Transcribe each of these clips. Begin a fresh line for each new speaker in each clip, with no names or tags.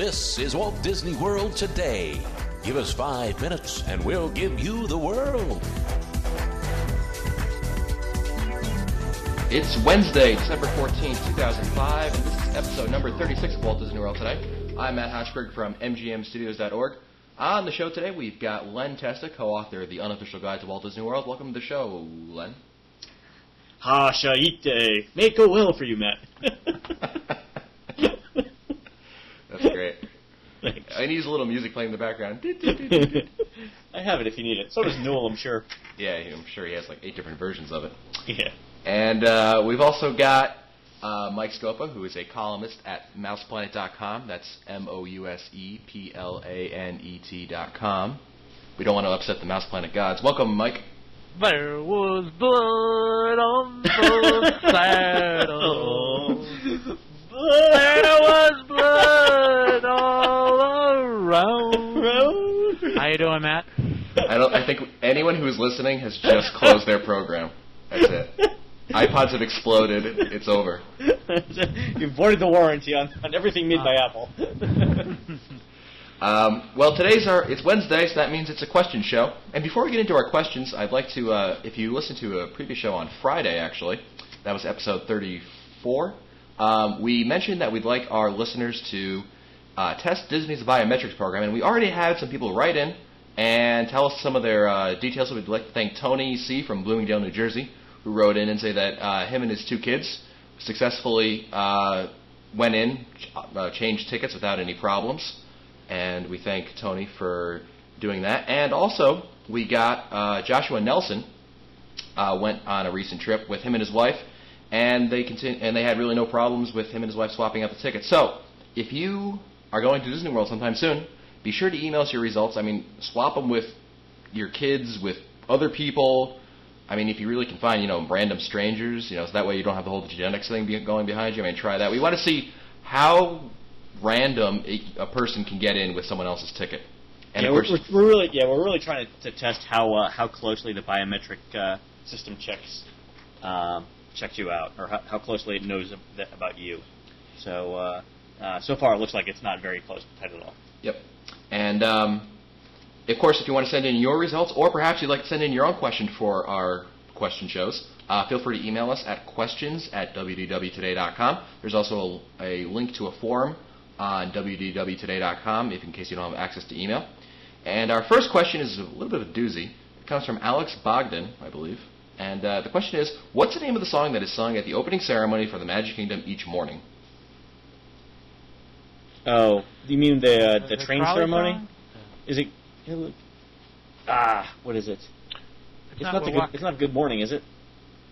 This is Walt Disney World Today. Give us 5 minutes and we'll give you the world.
It's Wednesday, December 14th, 2005, and this is episode number 36 of Walt Disney World Today. I'm Matt Hochberg from MGMstudios.org. On the show today, we've got Len Testa, co-author of The Unofficial Guide to Walt Disney World. Welcome to the show, Len.
Hashaite. May it go well for you, Matt.
That's great.
Thanks.
I need a little music playing in the background.
I have it if you need it. So does Newell, I'm sure.
Yeah, I'm sure he has like 8 different versions of it.
Yeah.
And we've also got Mike Scopa, who is a columnist at mouseplanet.com. That's MOUSEPLANET.com. We don't want to upset the Mouse Planet gods. Welcome, Mike.
There was blood on the saddle. There was blood all around. How you doing, Matt?
I think anyone who is listening has just closed their program. That's it. iPods have exploded. It's over.
You've voided the warranty on everything made by Apple.
Well, it's Wednesday, so that means it's a question show. And before we get into our questions, I'd like to, if you listened to a previous show on Friday, actually, that was episode 34, we mentioned that we'd like our listeners to test Disney's biometrics program, and we already had some people write in and tell us some of their details. So we'd like to thank Tony C. from Bloomingdale, New Jersey, who wrote in and say that him and his 2 kids successfully went in, changed tickets without any problems. And we thank Tony for doing that. And also, we got Joshua Nelson went on a recent trip with him and his wife, and they had really no problems with him and his wife swapping out the tickets. So, if you are going to Disney World sometime soon, be sure to email us your results. I mean, swap them with your kids, with other people. I mean, if you really can find, random strangers, so that way you don't have the whole genetics thing going behind you. I mean, try that. We want to see how random a person can get in with someone else's ticket. And
we're really trying to test how closely the biometric system checks you out, or how closely it knows about you. So so far it looks like it's not very close to tight at all.
Yep. And of course, if you want to send in your results, or perhaps you'd like to send in your own question for our question shows, feel free to email us at questions@wdwtoday.com. There's also a link to a forum on wdwtoday.com, in case you don't have access to email. And our first question is a little bit of a doozy. It comes from Alex Bogdan, I believe. And the question is, what's the name of the song that is sung at the opening ceremony for the Magic Kingdom each morning?
Oh, you mean the train ceremony?
Song?
Is it? What is it? It's not Good Morning, is it?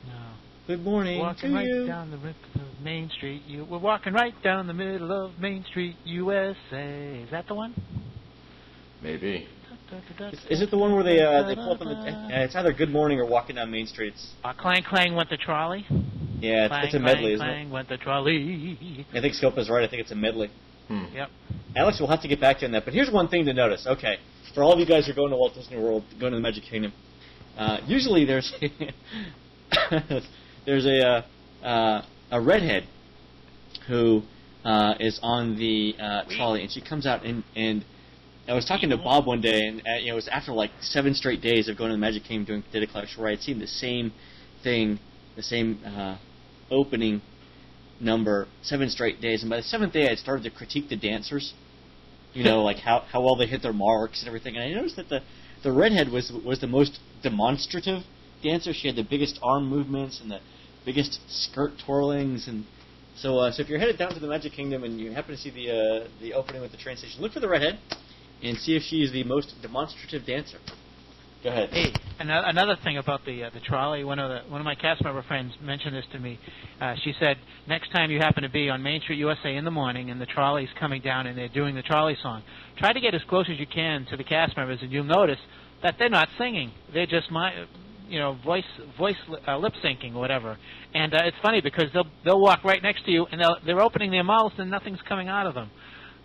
No.
Good morning
Walking
to
right
you.
down the middle of Main Street. We're walking right down the middle of Main Street, USA. Is that the one?
Maybe.
Is it the one where they pull up on the? It's either Good Morning or Walking Down Main Street.
Clang, clang went the trolley.
Yeah, it's a medley, isn't
clang, went the trolley.
it? I think Scopa's right. I think it's a medley.
Yep.
Alex, we'll have to get back to you on that. But here's one thing to notice. Okay, for all of you guys who are going to Walt Disney World, going to the Magic Kingdom, usually there's there's a redhead who is on the trolley, and she comes out and I was talking to Bob one day, and it was after like 7 straight days of going to the Magic Kingdom doing data collection, where I'd seen the same thing, the same opening number 7 straight days, and by the 7th day I started to critique the dancers, like how well they hit their marks and everything, and I noticed that the redhead was the most demonstrative dancer. She had the biggest arm movements and the biggest skirt twirlings, and so if you're headed down to the Magic Kingdom and you happen to see the opening with the train station, look for the redhead and see if she is the most demonstrative dancer. Go ahead.
Hey, another thing about the trolley. One of my cast member friends mentioned this to me. She said, next time you happen to be on Main Street USA in the morning and the trolley's coming down and they're doing the trolley song, try to get as close as you can to the cast members, and you'll notice that they're not singing. They're just voice lip syncing or whatever. And it's funny because they'll walk right next to you and they're opening their mouths and nothing's coming out of them.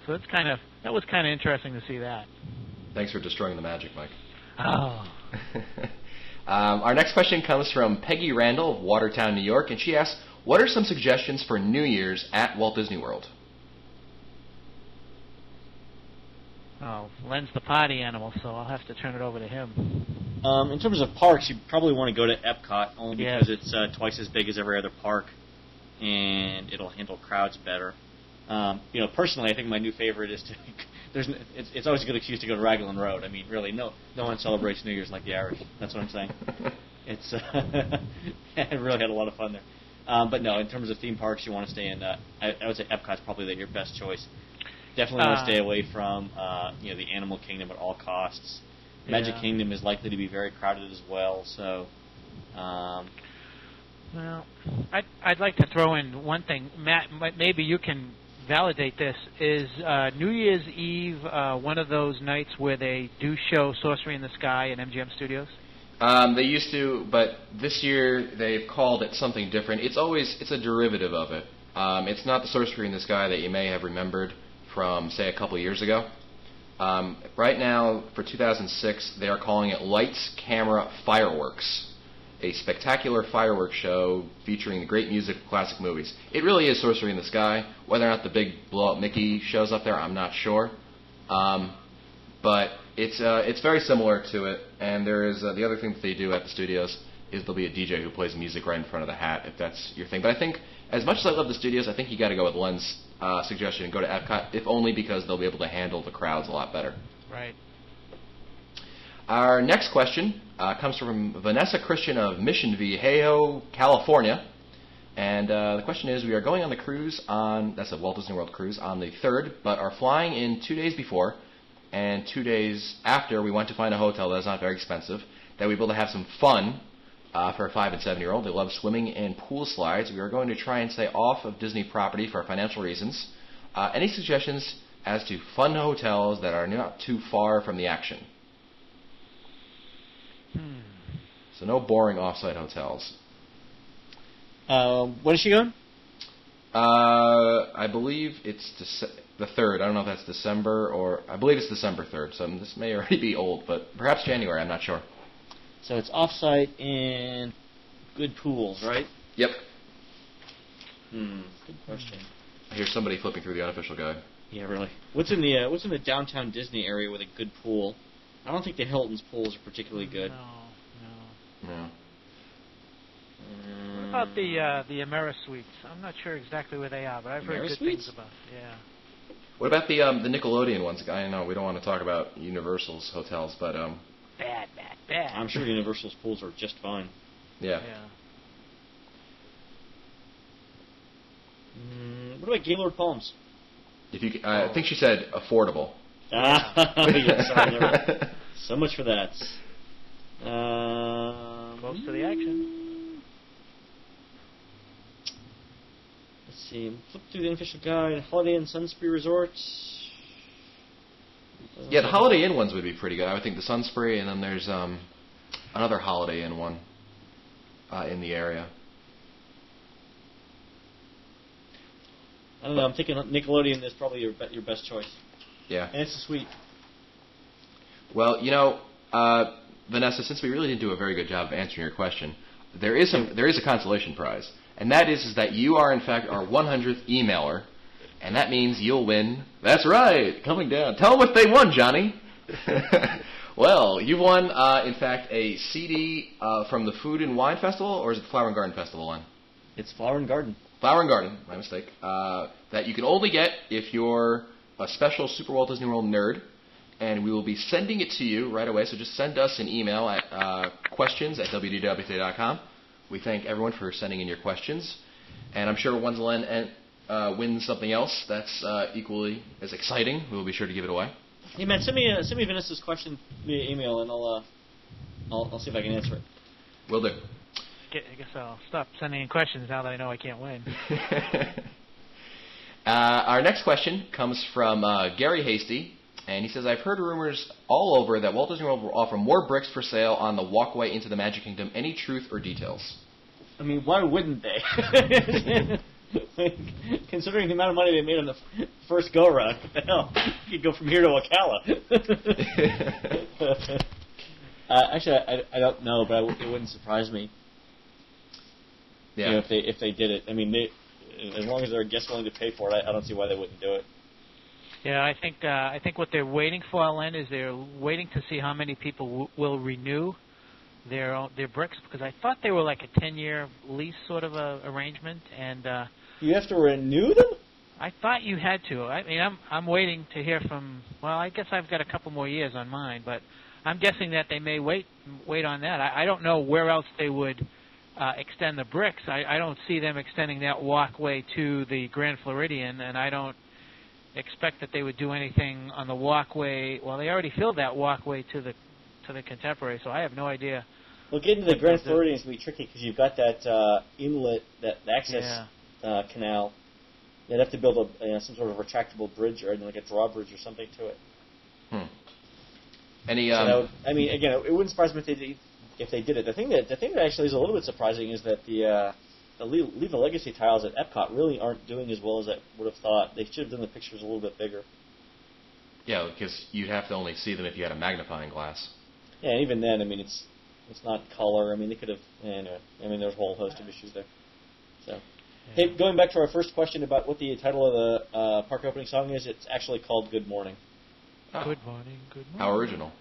So that was kind of interesting to see that.
Thanks for destroying the magic, Mike.
Oh.
Our next question comes from Peggy Randall of Watertown, New York, and she asks, what are some suggestions for New Year's at Walt Disney World?
Oh, Len's the party animal, so I'll have to turn it over to him.
In terms of parks, you probably want to go to Epcot only
Yeah.
because it's twice as big as every other park, and it'll handle crowds better. Personally, I think my new favorite is to. It's always a good excuse to go to Raglan Road. I mean, really, no one celebrates New Year's like the Irish. That's what I'm saying. It's I really had a lot of fun there. But no, in terms of theme parks, you want to stay in. I would say Epcot's probably your best choice. Definitely want to stay away from the Animal Kingdom at all costs. Magic Kingdom is likely to be very crowded as well. So.
Well, I'd like to throw in one thing, Matt. Maybe you can validate this. Is New Year's Eve one of those nights where they do show Sorcery in the Sky in MGM Studios?
They used to, but this year they've called it something different. It's a derivative of it. It's not the Sorcery in the Sky that you may have remembered from, say, a couple years ago. Right now, for 2006, they are calling it Lights, Camera, Fireworks, a spectacular fireworks show featuring the great music of classic movies. It really is Sorcery in the Sky. Whether or not the big blow-up Mickey shows up there, I'm not sure. But it's very similar to it. And there is the other thing that they do at the studios is there'll be a DJ who plays music right in front of the hat, if that's your thing. But I think, as much as I love the studios, I think you got to go with Len's suggestion and go to Epcot, if only because they'll be able to handle the crowds a lot better.
Right.
Our next question comes from Vanessa Christian of Mission Viejo, California. And the question is, we are going on the cruise that's a Walt Disney World cruise, on the 3rd, but are flying in 2 days before and 2 days after. We want to find a hotel that is not very expensive, that we'll be able to have some fun for a 5 and 7-year-old. They love swimming and pool slides. We are going to try and stay off of Disney property for financial reasons. Any suggestions as to fun hotels that are not too far from the action? So no boring off-site hotels.
When is she going?
I believe it's the 3rd. I don't know if that's December or... I believe it's December 3rd, so this may already be old, but perhaps January, I'm not sure.
So it's off-site and good pools, right?
Yep.
Good question.
I hear somebody flipping through the unofficial guide.
Yeah, really. What's in the downtown Disney area with a good pool? I don't think the Hilton's pools are particularly good.
No.
What about the AmeriSuites? I'm not sure exactly where they are, but I've heard good things about. Yeah.
What about the Nickelodeon ones? I know we don't want to talk about Universal's hotels, but
Bad.
I'm sure Universal's pools are just fine.
Yeah.
What about Gaylord Palms?
If you, I think she said affordable.
Yes, sorry, so much for that.
Close to the action.
Let's see. Flip through the unofficial guide. Holiday Inn Sunspree Resorts.
Yeah, the Holiday Inn ones would be pretty good. I would think the Sunspree, and then there's another Holiday Inn one in the area.
I don't know. I'm thinking Nickelodeon is probably your best choice.
Yeah.
And it's a suite.
Well, Vanessa, since we really didn't do a very good job of answering your question, there is a consolation prize, and that is that you are in fact our 100th emailer, and that means you'll win. That's right, coming down. Tell them what they won, Johnny. Well, you've won, in fact, a CD from the Food and Wine Festival, or is it the Flower and Garden Festival one?
It's Flower and Garden.
Flower and Garden, my mistake. That you can only get if you're a special Super Walt Disney World nerd. And we will be sending it to you right away, so just send us an email at questions@wdwta.com. We thank everyone for sending in your questions. And I'm sure once Len wins something else that's equally as exciting, we will be sure to give it away.
Hey, man, send me Vanessa's question via email, and I'll see if I can answer it.
Will do.
I guess I'll stop sending in questions now that I know I can't win.
Our next question comes from Gary Hasty. And he says, I've heard rumors all over that Walt Disney World will offer more bricks for sale on the walkway into the Magic Kingdom. Any truth or details?
I mean, why wouldn't they? Considering the amount of money they made on the first go-around, what the hell? You could go from here to Ocala. Actually, I don't know, but it wouldn't surprise me.
Yeah.
If they did it. I mean, as long as there are guests willing to pay for it, I don't see why they wouldn't do it.
Yeah, I think what they're waiting for, Len, is they're waiting to see how many people will renew their bricks, because I thought they were like a 10-year lease sort of a arrangement, and
You have to renew them?
I thought you had to. I mean, I'm waiting to hear from. Well, I guess I've got a couple more years on mine, but I'm guessing that they may wait on that. I don't know where else they would extend the bricks. I don't see them extending that walkway to the Grand Floridian, and I don't expect that they would do anything on the walkway. Well, they already filled that walkway to the Contemporary, so I have no idea.
Well, getting to the Grand Floridian is going to be tricky because you've got that inlet, that access canal. They'd have to build some sort of retractable bridge or like a drawbridge or something to it.
Any?
So I mean, again, it wouldn't surprise me if they did it. The thing that actually is a little bit surprising is that the Leave a Legacy tiles at Epcot really aren't doing as well as I would have thought. They should have done the pictures a little bit bigger.
Yeah, because you'd have to only see them if you had a magnifying glass.
Yeah, and even then, I mean, it's not color. I mean, they could have. Anyway, I mean, there's a whole host of issues there. So, hey, going back to our first question about what the title of the park opening song is, it's actually called "Good Morning."
Oh.
Good morning, good morning.
How original.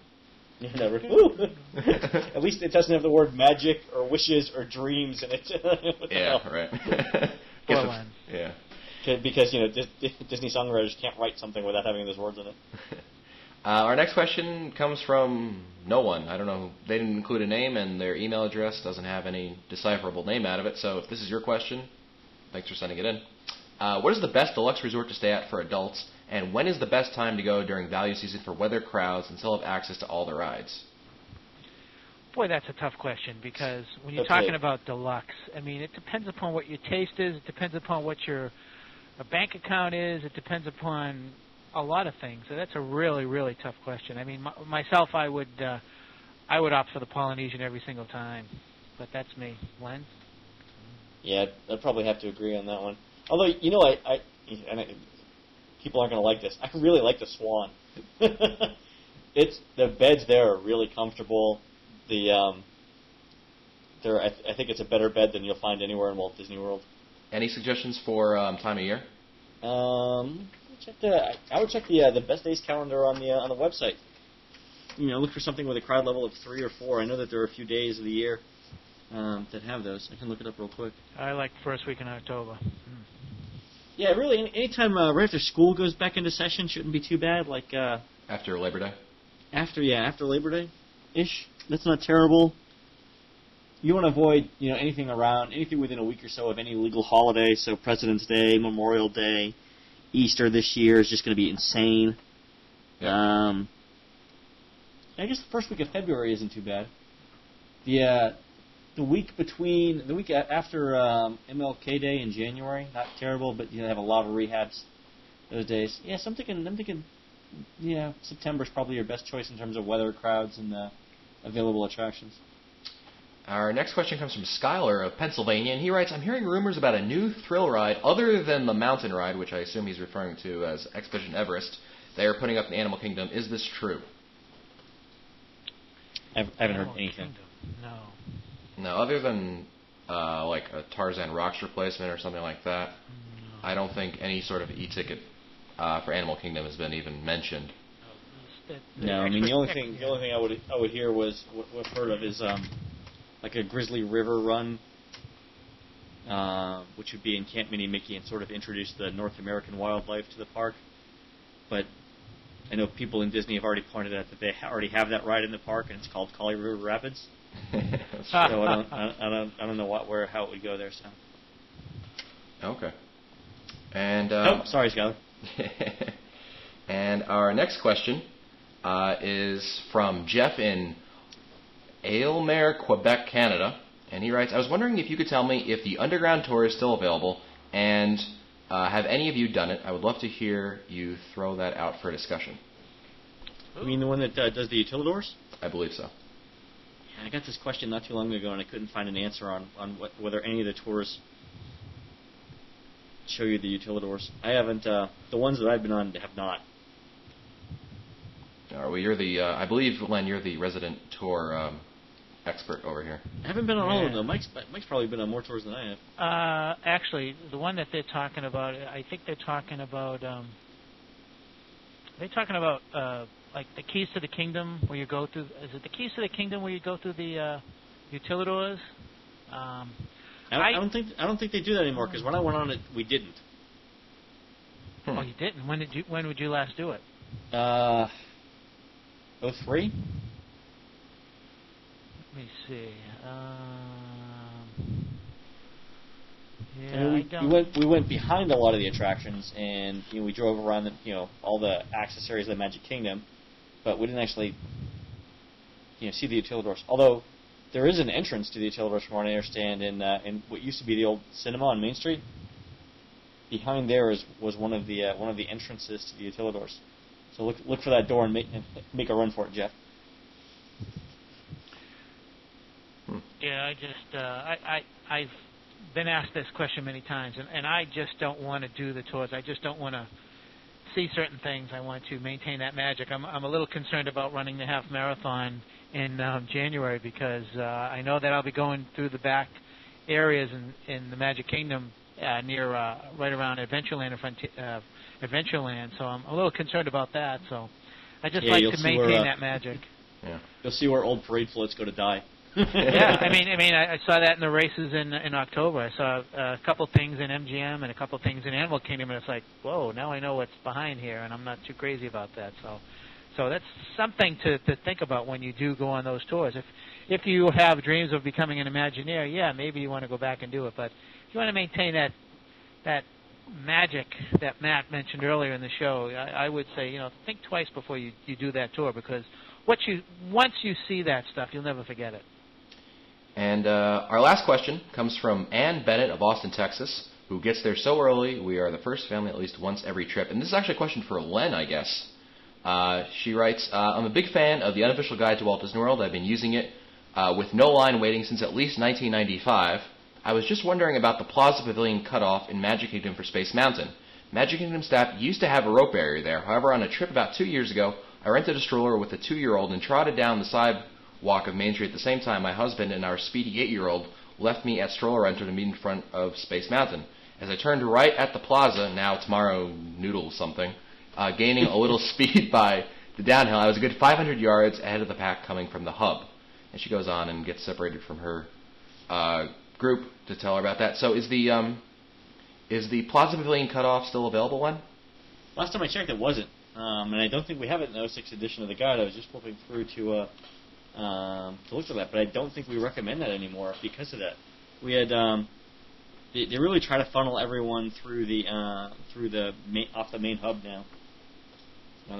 Yeah, never. At least it doesn't have the word magic or wishes or dreams in it.
Yeah, right. Yeah.
Because Disney songwriters can't write something without having those words in it.
Our next question comes from no one. I don't know. They didn't include a name, and their email address doesn't have any decipherable name out of it. So if this is your question, thanks for sending it in. What is the best deluxe resort to stay at for adults, and when is the best time to go during value season for weather, crowds, and still have access to all the rides?
Boy, that's a tough question, because when you're talking about deluxe, I mean, it depends upon what your taste is. It depends upon what your bank account is. It depends upon a lot of things. So that's a really, really tough question. I mean, myself, I would opt for the Polynesian every single time, but that's me. Len?
Yeah, I'd probably have to agree on that one. Although, people aren't going to like this. I really like the Swan. The beds there are really comfortable. I think it's a better bed than you'll find anywhere in Walt Disney World.
Any suggestions for time of year?
I would check the best days calendar on the website. Look for something with a crowd level of 3 or 4. I know that there are a few days of the year that have those. I can look it up real quick.
I like first week in October.
Yeah, really. Anytime right after school goes back into session shouldn't be too bad. Like
after Labor Day.
After Labor Day, ish. That's not terrible. You want to avoid anything within a week or so of any legal holiday. So President's Day, Memorial Day, Easter this year is just going to be insane. Yeah. I guess the first week of February isn't too bad. The week after MLK Day in January, not terrible, but they have a lot of rehabs those days. Yeah, so I'm thinking, September's probably your best choice in terms of weather, crowds, and available attractions.
Our next question comes from Skylar of Pennsylvania, and he writes, I'm hearing rumors about a new thrill ride other than the mountain ride, which I assume he's referring to as Expedition Everest, they are putting up in Animal Kingdom. Is this true?
I haven't heard anything.
No.
No, other than like a Tarzan Rocks replacement or something like that, I don't think any sort of e-ticket for Animal Kingdom has been even mentioned.
No, I mean the only thing I would hear was what I've heard of is like a Grizzly River run, which would be in Camp Mini Mickey and sort of introduce the North American wildlife to the park. But I know people in Disney have already pointed out that they already have that ride in the park, and it's called Kali River Rapids. So I don't know how it would go there. So.
Okay. And
sorry, Skylar.
And our next question is from Jeff in Aylmer, Quebec, Canada, and he writes, I was wondering if you could tell me if the underground tour is still available, and have any of you done it? I would love to hear you throw that out for discussion.
You mean the one that does the Utilidors?
I believe so.
I got this question not too long ago, and I couldn't find an answer on whether any of the tours show you the Utilidors. I haven't. The ones that I've been on have not.
Well, you're the. I believe, Len, you're the resident tour expert over here.
I haven't been on all of them. Mike's probably been on more tours than I have.
Actually, the one that they're talking about, I think they're talking about they talking about like the keys to the kingdom where you go through? Is it the keys to the kingdom where you go through the utilidors?
I don't think they do that anymore because when I went on it, we didn't.
Oh, you didn't. When would you last do it?
03?
Let me see.
We went behind a lot of the attractions, and we drove around all the access areas of the Magic Kingdom, but we didn't actually see the utilidors. Although there is an entrance to the utilidors, from what I understand, in what used to be the old cinema on Main Street. Behind there was one of the entrances to the utilidors. So look for that door and make a run for it, Jeff.
Yeah, I've been asked this question many times, and I just don't want to do the tours. I just don't want to see certain things. I want to maintain that magic. I'm a little concerned about running the half marathon in January because I know that I'll be going through the back areas in the Magic Kingdom near right around Adventureland and Adventureland. So I'm a little concerned about that. So I just like to maintain that magic.
Yeah, you'll see where old parade floats go to die.
Yeah, I mean, I saw that in the races in October. I saw a couple things in MGM and a couple things in Animal Kingdom, and it's like, whoa, now I know what's behind here, and I'm not too crazy about that. So that's something to think about when you do go on those tours. If you have dreams of becoming an Imagineer, yeah, maybe you want to go back and do it. But if you want to maintain that magic that Matt mentioned earlier in the show, I would say, think twice before you do that tour, because once you see that stuff, you'll never forget it.
And our last question comes from Ann Bennett of Austin, Texas, who gets there so early. We are the first family at least once every trip. And this is actually a question for Len, I guess. She writes, I'm a big fan of the unofficial guide to Walt Disney World. I've been using it with no line waiting since at least 1995. I was just wondering about the Plaza Pavilion cutoff in Magic Kingdom for Space Mountain. Magic Kingdom staff used to have a rope area there. However, on a trip about 2 years ago, I rented a stroller with a 2-year-old and trotted down the sidewalk of Main Street at the same time my husband and our speedy 8-year-old left me at stroller rental to meet in front of Space Mountain. As I turned right at the plaza, now Tomorrow Noodle something, gaining a little speed by the downhill, I was a good 500 yards ahead of the pack coming from the hub. And she goes on and gets separated from her group to tell her about that. So is the Plaza Pavilion cutoff still available, Len?
Last time I checked, it wasn't. And I don't think we have it in the 06 edition of the guide. I was just flipping through to look for that, but I don't think we recommend that anymore because of that. We had they really try to funnel everyone through the off the main hub now,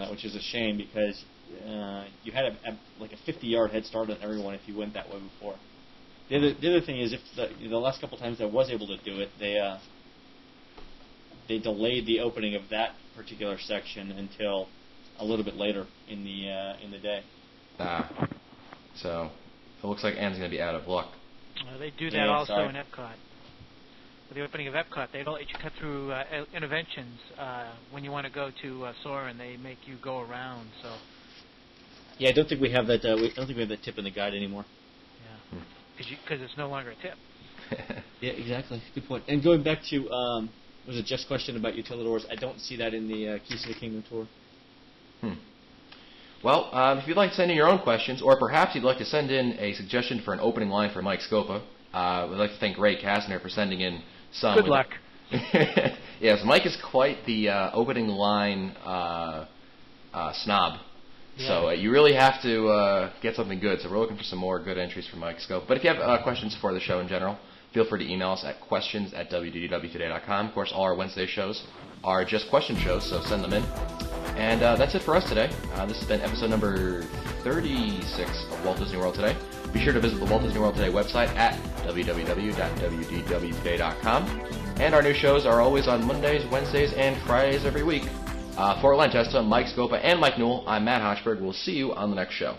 which is a shame because you had like a 50-yard head start on everyone if you went that way before. The other thing is, if the last couple times I was able to do it, they delayed the opening of that particular section until a little bit later in the day.
So it looks like Anne's going to be out of luck.
They do that also in Epcot. For the opening of Epcot, they don't let you cut through interventions when you want to go to Soarin'. They make you go around. So.
Yeah, I don't think we have that. I don't think we have that tip in the guide anymore.
Yeah, because it's no longer a tip.
Yeah, exactly. Good point. And going back to was it Jeff's question about utilidors? I don't see that in the Keys to the Kingdom tour.
Well, if you'd like to send in your own questions, or perhaps you'd like to send in a suggestion for an opening line for Mike Scopa, we'd like to thank Ray Kastner for sending in some.
Good luck.
Yes, Mike is quite the opening line snob. Yeah. So you really have to get something good. So we're looking for some more good entries from Mike Scopa. But if you have questions for the show in general, feel free to email us at questions@wdwtoday.com. Of course, all our Wednesday shows are just question shows, so send them in. And that's it for us today. This has been episode number 36 of Walt Disney World Today. Be sure to visit the Walt Disney World Today website at www.wdwtoday.com. And our new shows are always on Mondays, Wednesdays, and Fridays every week. For Len Testa, Mike Scopa, and Mike Newell, I'm Matt Hochberg. We'll see you on the next show.